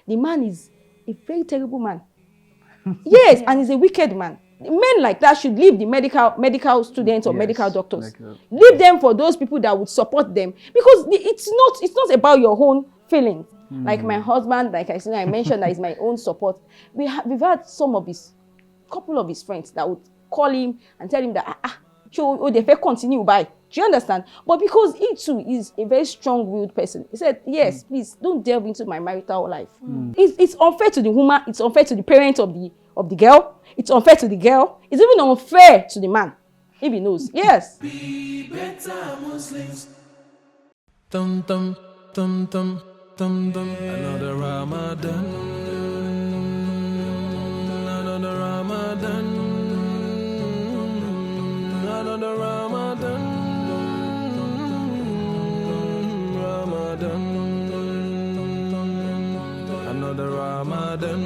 the man is a very terrible man. Yes, and he's a wicked man. Men like that should leave the medical students or medical doctors. Leave them for those people that would support them, because it's not about your own feelings. Like my husband, like I mentioned, that is my own support. We've had couple of his friends that would call him and tell him that they will continue by. Do you understand? But because he too is a very strong-willed person, he said, yes, please don't delve into my marital life. It's unfair to the woman, it's unfair to the parents of the girl, it's unfair to the girl, it's even unfair to the man, if he knows. Yes. Be better Muslims. Tum tum tum tum tum tum. Another Ramadan. Another Ramadan. Another Ramadan. Ramadan. Another Ramadan.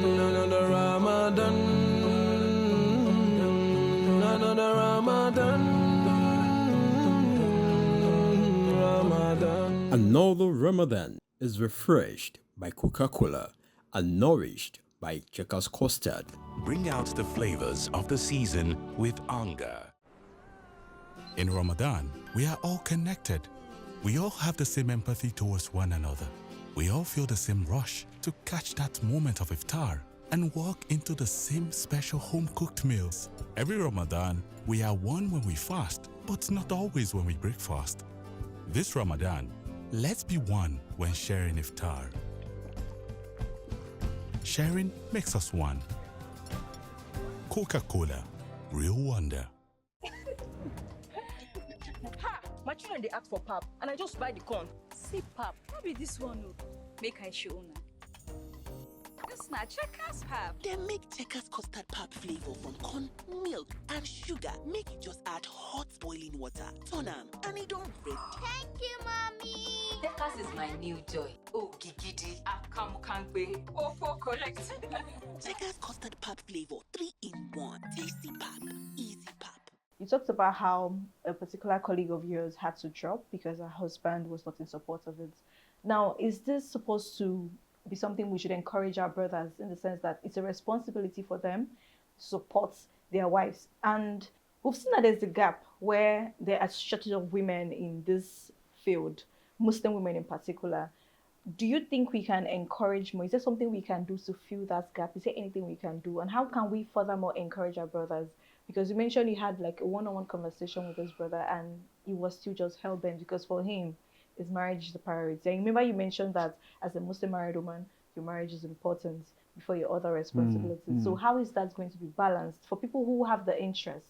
Another Ramadan. Another Ramadan. Another Ramadan is refreshed by Coca-Cola and nourished by Checkers Custard. Bring out the flavors of the season with Anga. In Ramadan, we are all connected. We all have the same empathy towards one another. We all feel the same rush to catch that moment of iftar and walk into the same special home-cooked meals. Every Ramadan, we are one when we fast, but not always when we break fast. This Ramadan, let's be one when sharing iftar. Sharing makes us one. Coca-Cola, real wonder. Ha! My children, they ask for pap, and I just buy the corn. See pap, no be this one, no. Make I show una. This na Checkers pap. They make Checkers custard pap flavor from corn, milk, and sugar. Make it just add hot boiling water. Turn am, and it don't break. Thank you, Mommy. Checkers is my new joy. Oh, Gigidi, Akamu Kangbe, oh, for collect. Checkers custard pap flavor, 3-in-1. Tasty pap, easy pap. You talked about how a particular colleague of yours had to drop because her husband was not in support of it. Now, is this supposed to be something we should encourage our brothers, in the sense that it's a responsibility for them to support their wives? And we've seen that there's a gap where there are shortage of women in this field, Muslim women in particular. Do you think we can encourage more? Is there something we can do to fill that gap? Is there anything we can do? And how can we furthermore encourage our brothers? Because you mentioned you had like a one-on-one conversation with this brother and he was still just hell-bent, because for him, his marriage is the priority. And remember you mentioned that as a Muslim married woman, your marriage is important before your other responsibilities. So how is that going to be balanced for people who have the interest,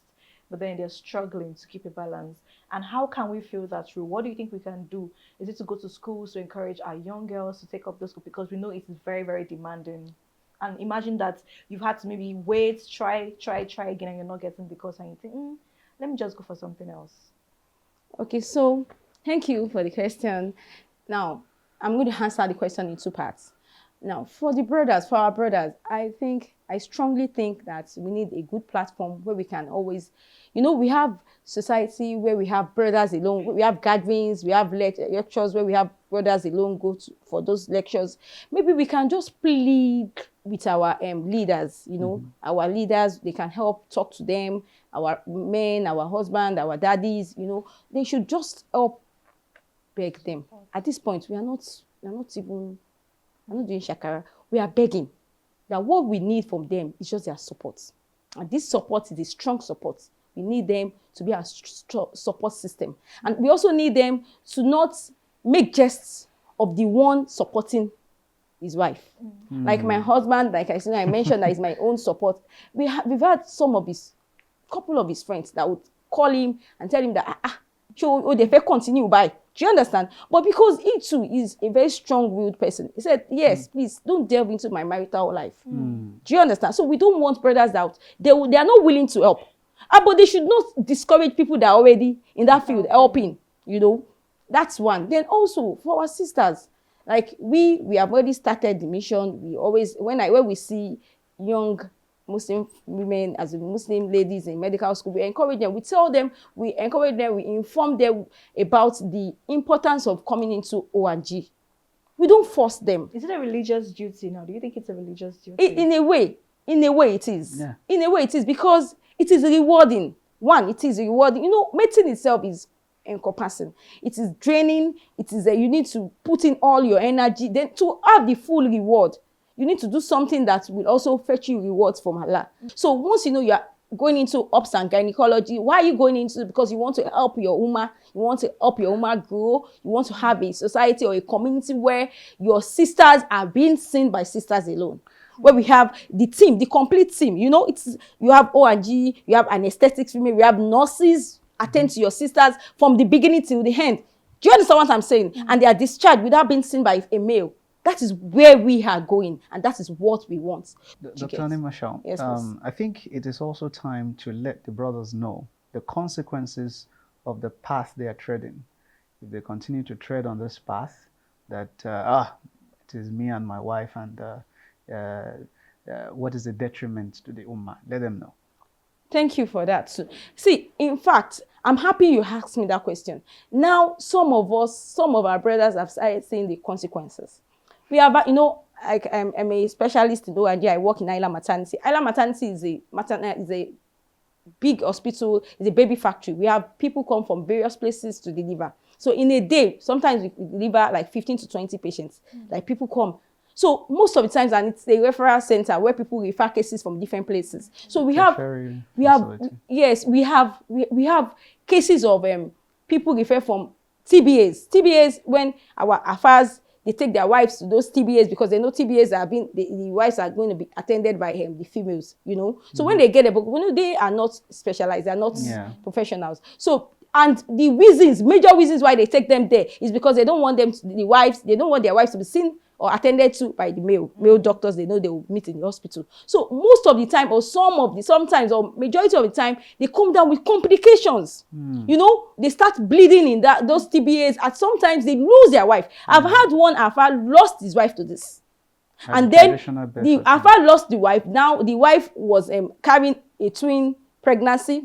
but then they're struggling to keep a balance? And how can we feel that through? What do you think we can do? Is it to go to schools to encourage our young girls to take up those schools? Because we know it is very, very demanding. And imagine that you've had to maybe wait, try again, and you're not getting the course, and you think, let me just go for something else. Okay, so thank you for the question. Now, I'm going to answer the question in two parts. Now, for our brothers, I strongly think that we need a good platform where we can always, we have society where we have brothers alone, we have gatherings, we have lectures where we have brothers alone go to for those lectures. Maybe we can just plead with our leaders, our leaders, they can help talk to them, our men, our husband, our daddies, they should just help beg them. At this point, we're not doing shakara. We are begging that what we need from them is just their support. And this support is a strong support. We need them to be our support system. And we also need them to not make jests of the one supporting his wife. Like my husband, like I mentioned, that is my own support. We've had couple of his friends that would call him and tell him that, they will continue by. Do you understand? But because he too is a very strong-willed person, he said, yes, please don't delve into my marital life. Do you understand? So we don't want brothers out. They are not willing to help. But they should not discourage people that are already in that field helping, That's one. Then also for our sisters, like we have already started the mission. We always, when we see young Muslim women, as Muslim ladies in medical school, we encourage them, we encourage them, we inform them about the importance of coming into O&G. We don't force them. Is it a religious duty now? Do you think it's a religious duty? In a way it is. Yeah. In a way it is, because it is rewarding. One, it is rewarding. You know, mating itself is encompassing. It is draining. It is you need to put in all your energy. Then to have the full reward, you need to do something that will also fetch you rewards from Allah. So once you know you are going into ops and gynecology, why are you going into it? Because you want to help your ummah, you want to help your ummah grow, you want to have a society or a community where your sisters are being seen by sisters alone. Where we have the team, the complete team. You know, you have O&G, you have anesthetics female, you have nurses attend to your sisters from the beginning till the end. Do you understand what I'm saying? And they are discharged without being seen by a male. That is where we are going, and that is what we want. Dr. Animashal, Yes, I think it is also time to let the brothers know the consequences of the path they are treading. If they continue to tread on this path, that it is me and my wife, and what is the detriment to the ummah? Let them know. Thank you for that too. See, in fact, I'm happy you asked me that question. Now, some of our brothers have started seeing the consequences. We have, you know, I'm a specialist in ORG. I work in Island Maternity. Island Maternity is a big hospital, it's a baby factory. We have people come from various places to deliver. So in a day, sometimes we deliver like 15 to 20 patients. Like people come. So most of the times, and it's a referral center where people refer cases from different places. So we have cases of people refer from TBAs. TBAs, when our affairs, they take their wives to those TBAs because they know TBAs are being, the wives are going to be attended by the females, you know. So when they get a book, you know, they are not specialized, they are not professionals. So, and the reasons, major reasons why they take them there is because they don't want them to, they don't want their wives to be seen or attended to by the male doctors they know they will meet in the hospital. So most of the time, or sometimes, or majority of the time, they come down with complications. You know, they start bleeding in those TBAs, and sometimes they lose their wife. I've had one Alpha lost his wife to this. And then the Alpha lost the wife. Now the wife was carrying a twin pregnancy.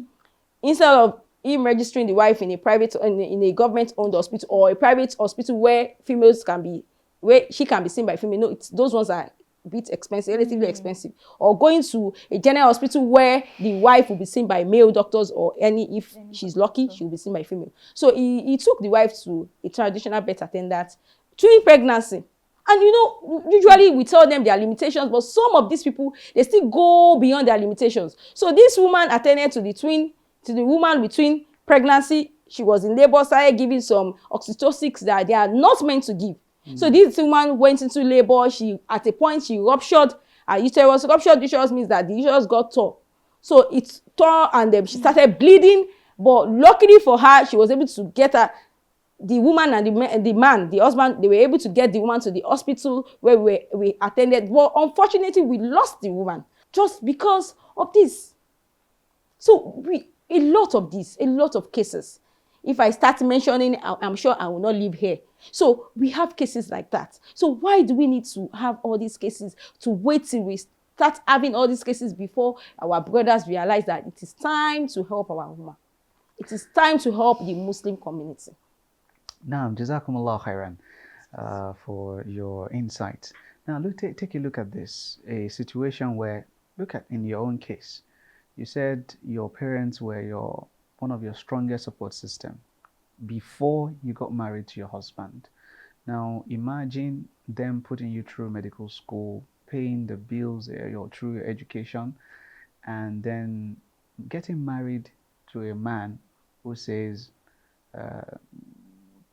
Instead of him registering the wife in a private, in a government-owned hospital or a private hospital where females can be, where she can be seen by female. No, those ones are a bit expensive, relatively expensive. Or going to a general hospital where the wife will be seen by male doctors, or if she's lucky, she will be seen by female. So he took the wife to a traditional birth attendant, twin pregnancy. And you know, usually we tell them their limitations, but some of these people, they still go beyond their limitations. So this woman attended to the woman with twin pregnancy. She was in labor, started giving some oxytocics that they are not meant to give. So this woman went into labor. At a point, she ruptured her uterus. Ruptured uterus means that the uterus got tore. So it tore, and she started bleeding. But luckily for her, she was able to get the woman and the husband, they were able to get the woman to the hospital where we attended. But unfortunately, we lost the woman just because of this. So a lot of cases. If I start mentioning, I'm sure I will not live here. So we have cases like that. So why do we need to have all these cases, to wait till we start having all these cases before our brothers realize that it is time to help our ummah? It is time to help the Muslim community. Now, Jazakumullah khairan for your insights. Now, take a look at this, a situation where, look at in your own case. You said your parents were one of your strongest support system before you got married to your husband. Now imagine them putting you through medical school, paying the bills through your education, and then getting married to a man who says,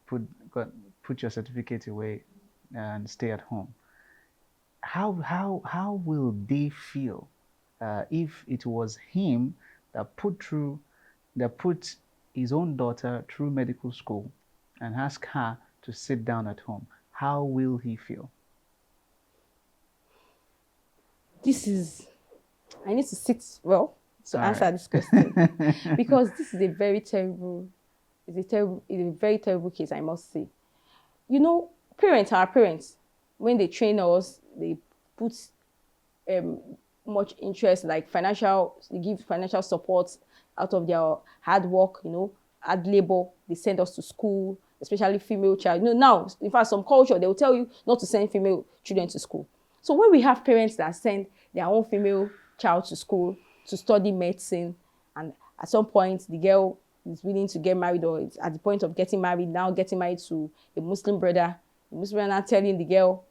put your certificate away and stay at home. How will they feel if it was him that put his own daughter through medical school and ask her to sit down at home? How will he feel? I need to sit well to answer this question because this is a very terrible case, I must say. You know, our parents, when they train us, they put much interest, like they give financial support out of their hard work, you know, hard labor. They send us to school, especially female child. Now, in fact, some culture, they will tell you not to send female children to school. So when we have parents that send their own female child to school to study medicine, and at some point the girl is willing to get married, or it's at the point of getting married, now getting married to a Muslim brother, the Muslim brother now telling the girl,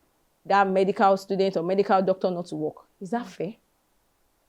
that medical student or medical doctor, not to work. Is that fair?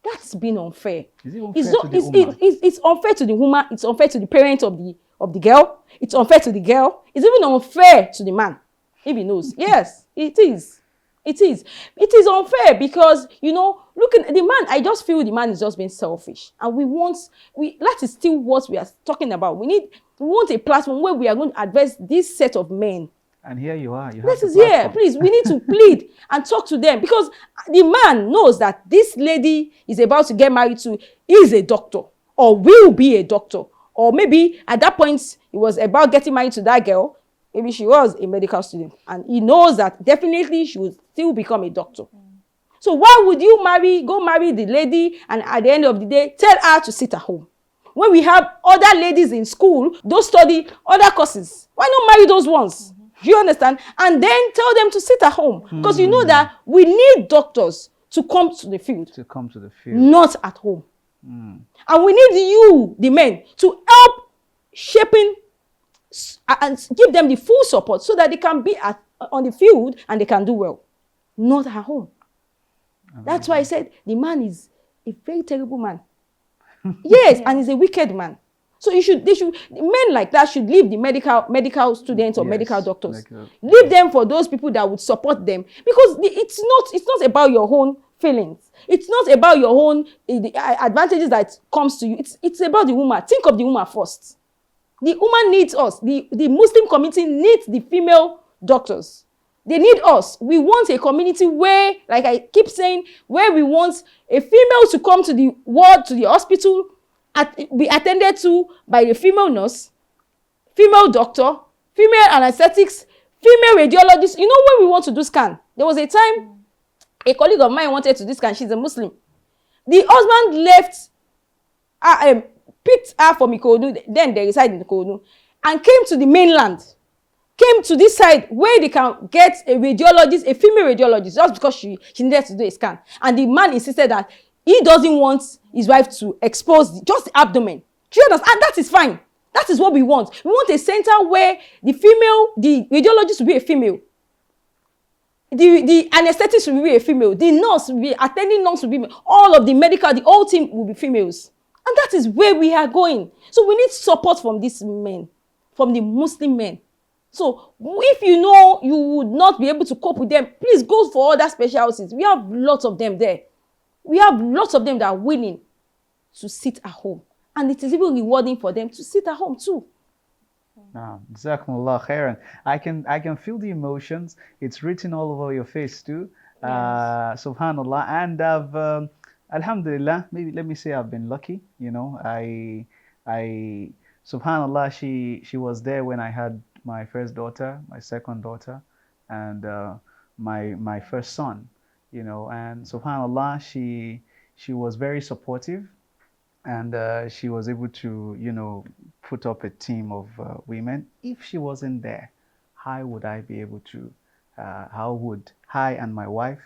That's being unfair. Is it unfair to the woman? It's unfair to the woman. It's unfair to the parent of the girl. It's unfair to the girl. It's even unfair to the man, if he knows. Yes, it is. It is. It is unfair because, look at the man. I just feel the man is just being selfish. And that is still what we are talking about. We want a platform where we are going to address this set of men. And here you are. This is here. Please, we need to plead and talk to them, because the man knows that this lady is about to get married to is a doctor or will be a doctor. Or maybe at that point, he was about getting married to that girl. Maybe she was a medical student. And he knows that definitely she will still become a doctor. So why would you go marry the lady and at the end of the day, tell her to sit at home? When we have other ladies in school, those study other courses, why not marry those ones? Do you understand? And then tell them to sit at home. Because you know that we need doctors to come to the field. Not at home. And we need you, the men, to help shaping and give them the full support so that they can be on the field and they can do well. Not at home. That's why I said the man is a very terrible man. Yes, and he's a wicked man. So men like that should leave the medical students or medical doctors. Leave them for those people that would support them, because it's not about your own feelings. It's not about your own the advantages that comes to you. It's about the woman. Think of the woman first. The woman needs us. The Muslim community needs the female doctors. They need us. We want a community where, like I keep saying, where we want a female to come to the ward, to the hospital, be attended to by a female nurse, female doctor, female anesthetics, female radiologist. When we want to do scan, there was a time a colleague of mine wanted to do scan. She's a Muslim. The husband left, picked her from Ikorodu, then they reside in Ikorodu, and came to the mainland, came to this side where they can get a radiologist, a female radiologist, just because she needed to do a scan. And the man insisted that he doesn't want his wife to expose just the abdomen. Do you understand? And that is fine. That is what we want. We want a center where the radiologist will be a female. The anesthetist will be a female. The nurse will be, attending nurse will be, all of the medical, the whole team will be females. And that is where we are going. So we need support from these men, from the Muslim men. So if you know you would not be able to cope with them, please go for other specialties. We have lots of them there. We have lots of them that are willing to sit at home. And it is even rewarding for them to sit at home too. Jazakumullah khairan. I can feel the emotions. It's written all over your face too. Yes. Subhanallah. And I've alhamdulillah, maybe let me say I've been lucky. I subhanallah, she was there when I had my first daughter, my second daughter, and my first son. And subhanallah, she was very supportive, and she was able to put up a team of women. If she wasn't there, how would I be able to how would I and my wife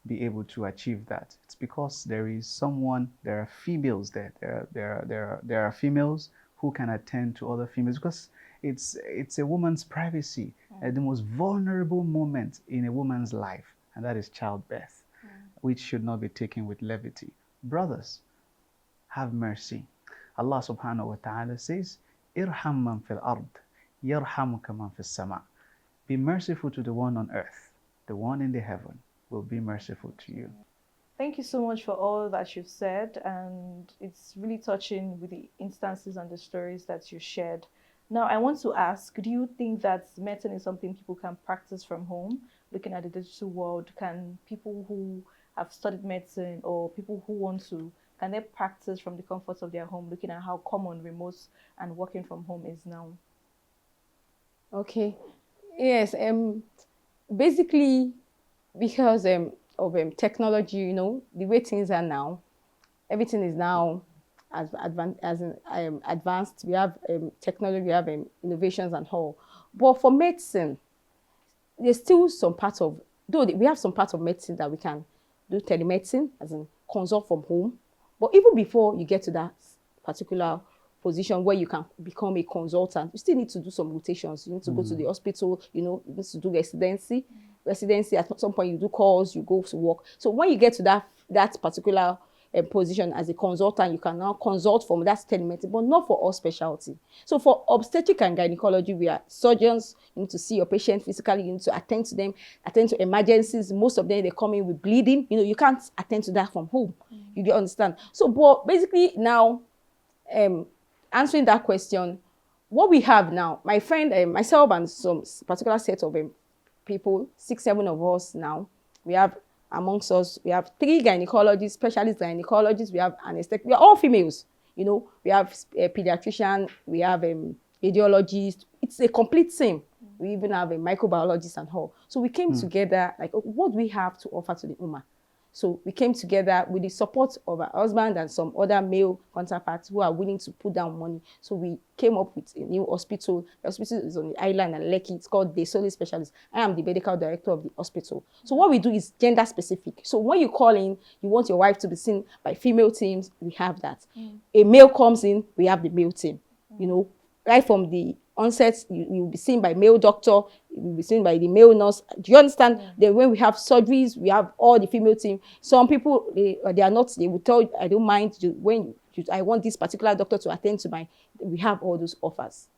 be able to achieve that? It's because there are females there. There are females who can attend to other females, because it's a woman's privacy, the most vulnerable moment in a woman's life, and that is childbirth, which should not be taken with levity. Brothers, have mercy. Allah subhanahu wa ta'ala says, Irham man fil ard, yarhamuka man fis sama. Be merciful to the one on earth. The one in the heaven will be merciful to you. Thank you so much for all that you've said, and it's really touching with the instances and the stories that you shared. Now, I want to ask, do you think that medicine is something people can practice from home? Looking at the digital world, can people who have studied medicine or people who want to, can they practice from the comforts of their home, looking at how common remote and working from home is now? Okay. Yes. Basically, because of technology, the way things are now, everything is now advanced. We have technology, we have innovations and all. But for medicine, there's still some part of, though we have some part of medicine that we can do telemedicine, as in consult from home. But even before you get to that particular position where you can become a consultant, you still need to do some rotations. You need to go to the hospital, you need to do residency. Residency, at some point you do calls, you go to work. So when you get to that particular position as a consultant, you can now consult from that telemedicine, but not for all specialty. So for obstetric and gynecology, we are surgeons. You need to see your patient physically. You need to attend to them, attend to emergencies. Most of them, they come in with bleeding. You can't attend to that from home. You do understand? So, but basically now, answering that question, what we have now, my friend, myself and some particular set of people, 6, 7 of us now, we have amongst us, we have 3 gynecologists, specialist gynecologists, we have anesthetic, we are all females, we have a pediatrician, we have radiologist. It's a complete team. We even have a microbiologist and all. So we came together, like, what do we have to offer to the Ummah? So we came together with the support of our husband and some other male counterparts who are willing to put down money. So we came up with a new hospital. The hospital is on the island and Lekki. It's called the Solely Specialist. I am the medical director of the hospital. So what we do is gender specific. So when you call in, you want your wife to be seen by female teams, we have that. A male comes in, we have the male team. Right from the onset, you'll be seen by male doctor, you'll be seen by the male nurse. Do you understand? Then when we have surgeries, we have all the female team. Some people, they are not, they will tell you, I don't mind, I want this particular doctor to attend to we have all those offers.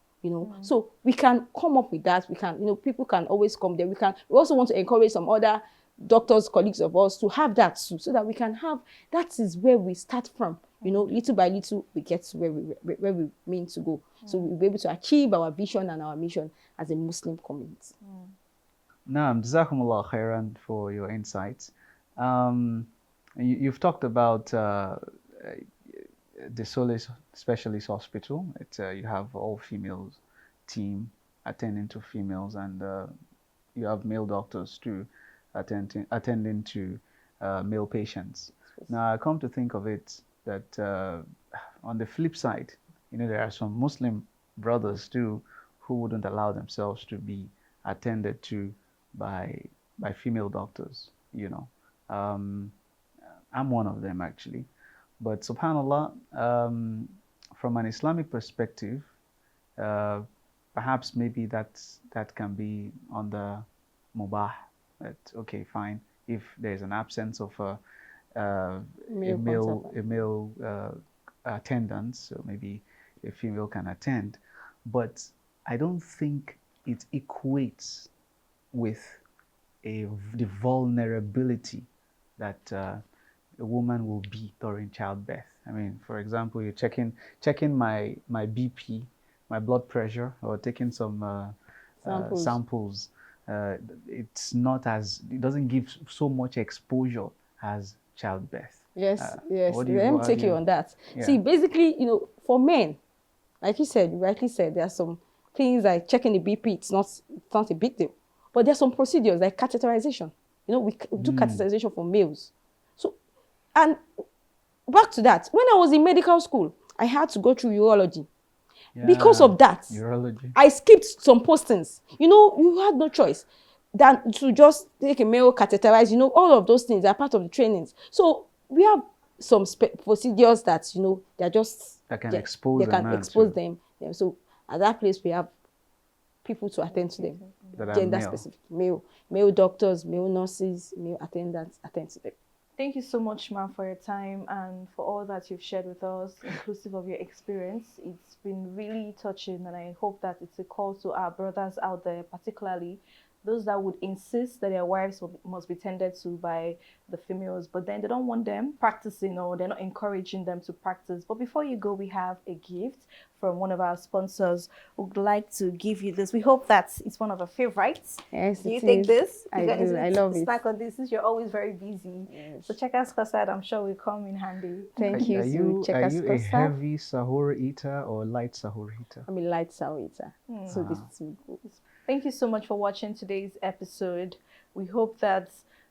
So we can come up with that. We can, people can always come there. We also want to encourage some other doctors, colleagues of us to have that too, so that we can have, that is where we start from. Little by little, we get to where we mean to go. So we'll be able to achieve our vision and our mission as a Muslim community. Naam, Jazakumullah khairan for your insights. You've talked about the Solis Specialist Hospital. You have all females team attending to females, and you have male doctors too attending to male patients. Now, I come to think of it that on the flip side, there are some Muslim brothers too who wouldn't allow themselves to be attended to by female doctors. I'm one of them actually. But subhanallah, from an Islamic perspective, perhaps maybe that can be on the mubah. That okay, fine. If there's an absence of a male attendant, so maybe a female can attend, but I don't think it equates with the vulnerability that a woman will be during childbirth. I mean, for example, you're checking my BP, my blood pressure, or taking some samples. It doesn't give so much exposure as childbirth. Yes. Let me take you on that. Yeah. See, basically, for men, like you said, you rightly said, there are some things like checking the BP. It's not a big deal, but there's some procedures like catheterization. We do catheterization for males. So, and back to that, when I was in medical school, I had to go through urology. Yeah, because of that, urology. I skipped some postings. You had no choice than to just take a male, catheterize. All of those things are part of the trainings. So we have some procedures that they're just expose them. Yeah, so at that place we have people to attend to them, gender specific, male doctors, male nurses, male attendants attend to them. Thank you so much, ma'am, for your time and for all that you've shared with us, inclusive of your experience. It's been really touching, and I hope that it's a call to our brothers out there, particularly those that would insist that their wives must be tended to by the females, but then they don't want them practicing, or they're not encouraging them to practice. But before you go, we have a gift from one of our sponsors who would like to give you this. We hope that it's one of our favorites. Yes, do you take this? I do. I love it. Snack on this since you're always very busy. Yes. So check us custard. I'm sure will come in handy. Thank you. Are you a heavy sahur eater or light sahur eater? I'm a light sahur eater. So this is good. Thank you so much for watching today's episode. We hope that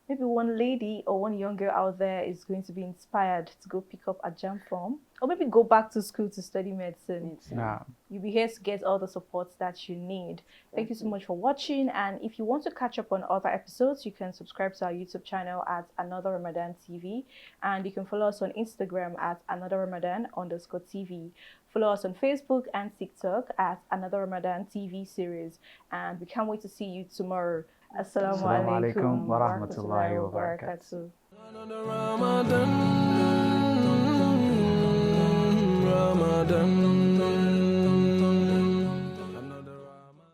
maybe one lady or one young girl out there is going to be inspired to go pick up a jam form, or maybe go back to school to study medicine, you'll be here to get all the support that you need. Thank you so much for watching. And if you want to catch up on other episodes, you can subscribe to our YouTube channel at Another Ramadan TV, and you can follow us on Instagram at Another Ramadan_TV. Follow us on Facebook and TikTok at Another Ramadan TV series. And we can't wait to see you tomorrow. Assalamu alaikum wa rahmatullahi wa barakatuh. Another Ramadan, Ramadan, another Ramadan.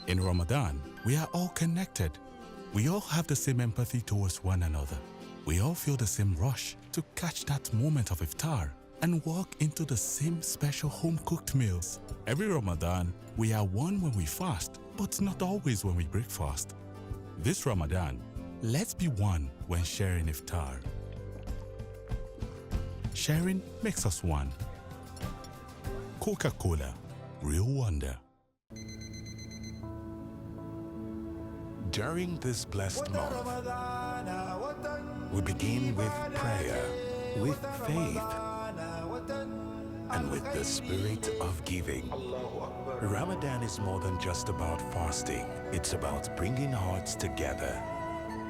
In Ramadan, we are all connected. We all have the same empathy towards one another. We all feel the same rush to catch that moment of iftar and walk into the same special home-cooked meals. Every Ramadan, we are one when we fast, but not always when we break fast. This Ramadan, let's be one when sharing iftar. Sharing makes us one. Coca-Cola, real wonder. During this blessed month, we begin with prayer, with faith, and with the spirit of giving. Ramadan is more than just about fasting. It's about bringing hearts together.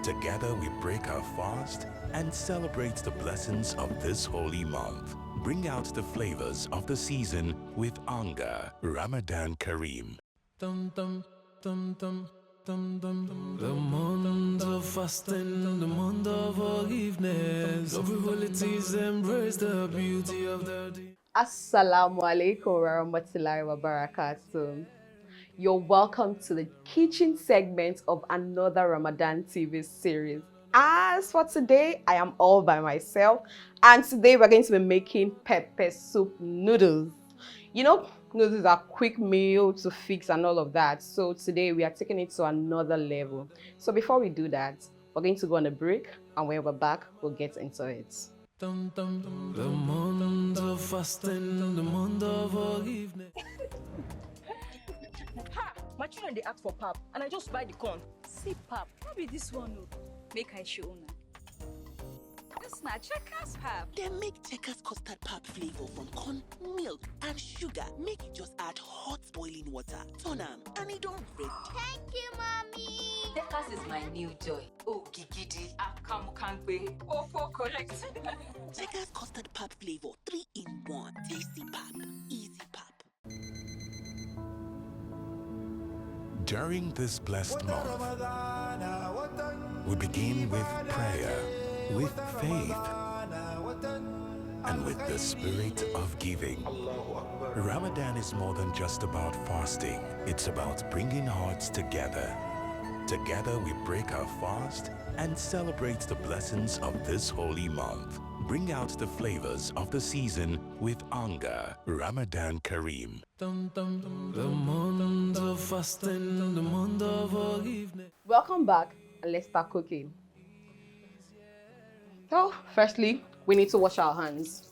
Together we break our fast and celebrate the blessings of this holy month. Bring out the flavors of the season with Anga. Ramadan Kareem. Dum dum dum dum dum dum. The month of fasting, the month of forgiveness. Of frivolities, embrace the beauty of the day. Assalamu alaikum warahmatullahi wabarakatuh. You're welcome to the kitchen segment of Another Ramadan TV series. As for today, I am all by myself, and today we're going to be making pepper soup noodles. You know, noodles are quick meal to fix and all of that. So today we are taking it to another level. So before we do that, we're going to go on a break, and when we're back, we'll get into it. Dum dum dum. The month of fasting, the month of forgiveness. Ha! My children, they ask for pap, and I just buy the corn. See, pap, what be this one? Make I show una. This na checkers pap. They make checkers custard pap flavor from corn, milk, and sugar. Make it just add hot boiling water. Turn am, and it don't ready. Thank you, mommy. Checkers is my new joy. Oh, gigidi, akamukangbe, oh, for collect. Checkers custard pap flavor 3 in 1. Tasty pap, easy pap. During this blessed month, we begin with prayer, with faith, and with the spirit of giving. Ramadan is more than just about fasting. It's about bringing hearts together. Together we break our fast and celebrate the blessings of this holy month. Bring out the flavors of the season with Anga. Ramadan Kareem. Dum dum dum. The month of fasting, the month of forgiveness. Welcome back, and let's start cooking. So, firstly, we need to wash our hands.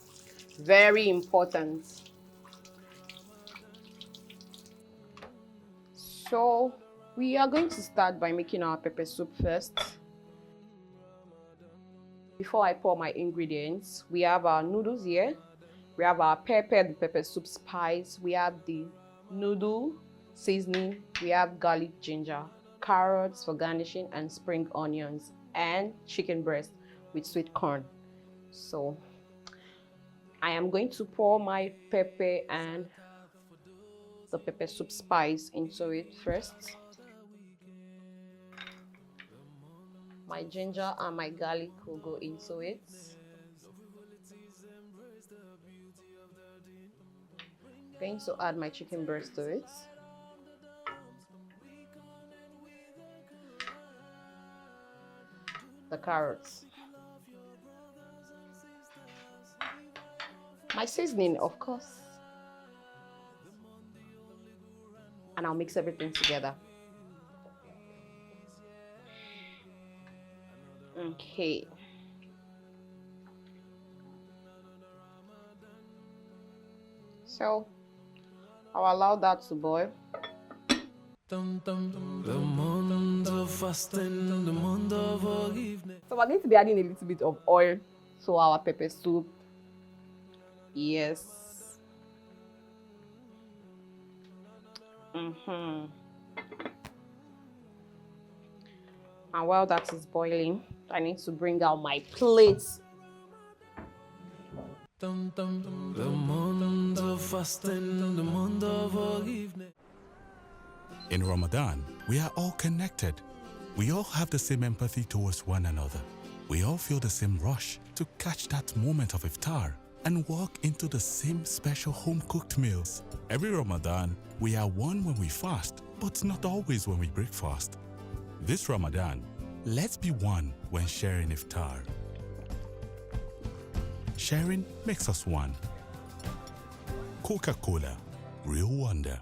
Very important. So, we are going to start by making our pepper soup first. Before I pour my ingredients, we have our noodles here. We have our pepper, the pepper soup spice. We have the noodle seasoning. We have garlic, ginger, carrots for garnishing, and spring onions, and chicken breast with sweet corn. So I am going to pour my pepper and the pepper soup spice into it first. My ginger and my garlic will go into it. I'm going to add my chicken breast to it. The carrots. My seasoning, of course. And I'll mix everything together. Okay. So I'll allow that to boil. Dum dum dum. The month of of fasting, the month of forgiveness. So we're going to be adding a little bit of oil to our pepper soup. Yes. And while that is boiling, I need to bring out my plate. The month of fasting, the month of forgiveness. In Ramadan, we are all connected. We all have the same empathy towards one another. We all feel the same rush to catch that moment of iftar and walk into the same special home-cooked meals. Every Ramadan, we are one when we fast, but not always when we break fast. This Ramadan, let's be one when sharing iftar. Sharing makes us one. Coca-Cola, real wonder.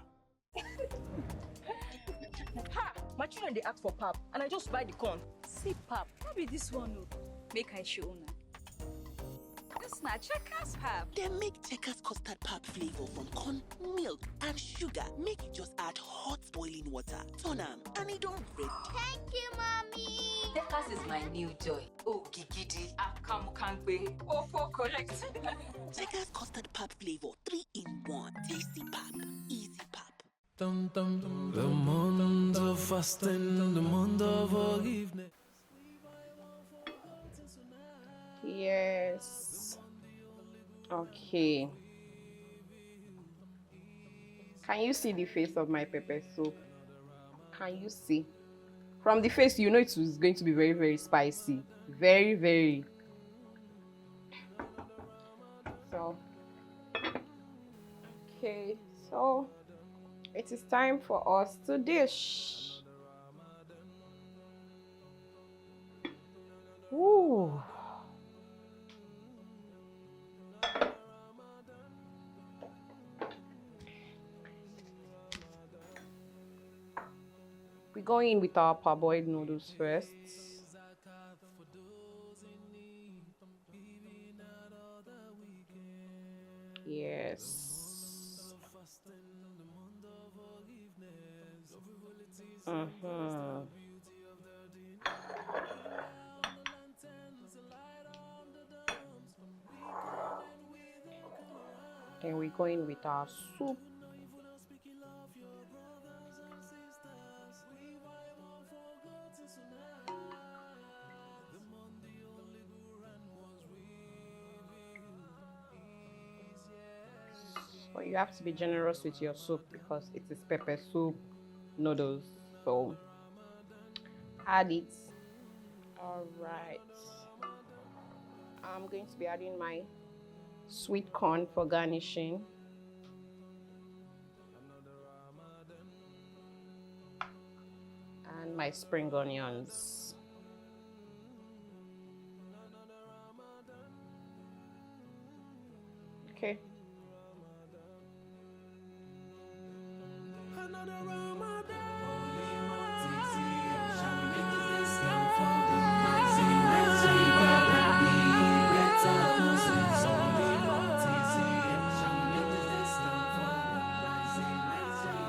Ha! My children, they ask for pap, and I just buy the corn. See, pap, no be this one, no. Make I show una. This na checkers pap. They make checkers custard pap flavor from corn, milk, and sugar. Make it just add hot boiling water. Turn am, and it don't break. Thank you, mommy. Checkers is my new joy. Oh, gigidi, akamukankwe, ofo correct. Checkers custard pap flavor 3 in 1. Tasty pap, easy pap. The month of fasting, the month of forgiveness. Yes. Okay. Can you see the face of my pepper soup? Can you see? From the face, you know it is going to be very, very spicy. Very, very. So, okay. So, it is time for us to dish. Ooh. We go in with our parboiled noodles first. Yes. Then we go in with our soup. But you have to be generous with your soup because it is pepper soup noodles. So add it. All right. I'm going to be adding my sweet corn for garnishing. And my spring onions. Okay.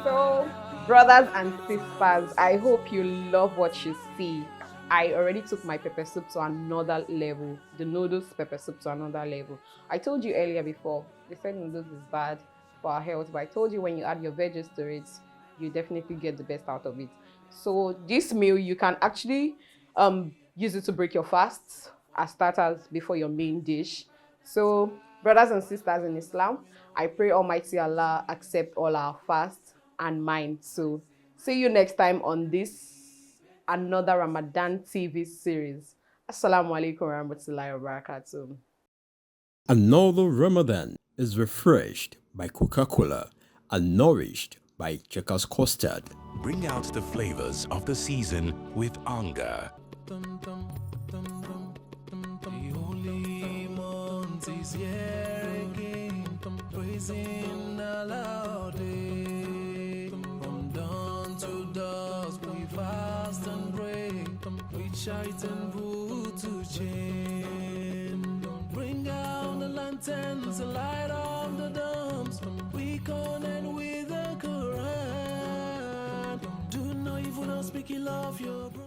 So, brothers and sisters, I hope you love what you see. I already took my pepper soup to another level, the noodles pepper soup to another level. I told you earlier before, they said noodles is bad for our health, but I told you when you add your veggies to it, you definitely get the best out of it. So this meal, you can actually use it to break your fasts as starters before your main dish. So, brothers and sisters in Islam, I pray Almighty Allah accept all our fasts and mine. So, see you next time on this another Ramadan TV series. Assalamu alaikum warahmatullahi wabarakatuh. Another Ramadan is refreshed by Coca-Cola and nourished by Checkers Custard. Bring out the flavors of the season with Anga. The holy month is here again, praising Allah day. From dawn to dusk we fast and pray, we chant and put to chain. Bring out the lanterns, light on the dumps, we connect with the Quran. Do not even speak, love your brother.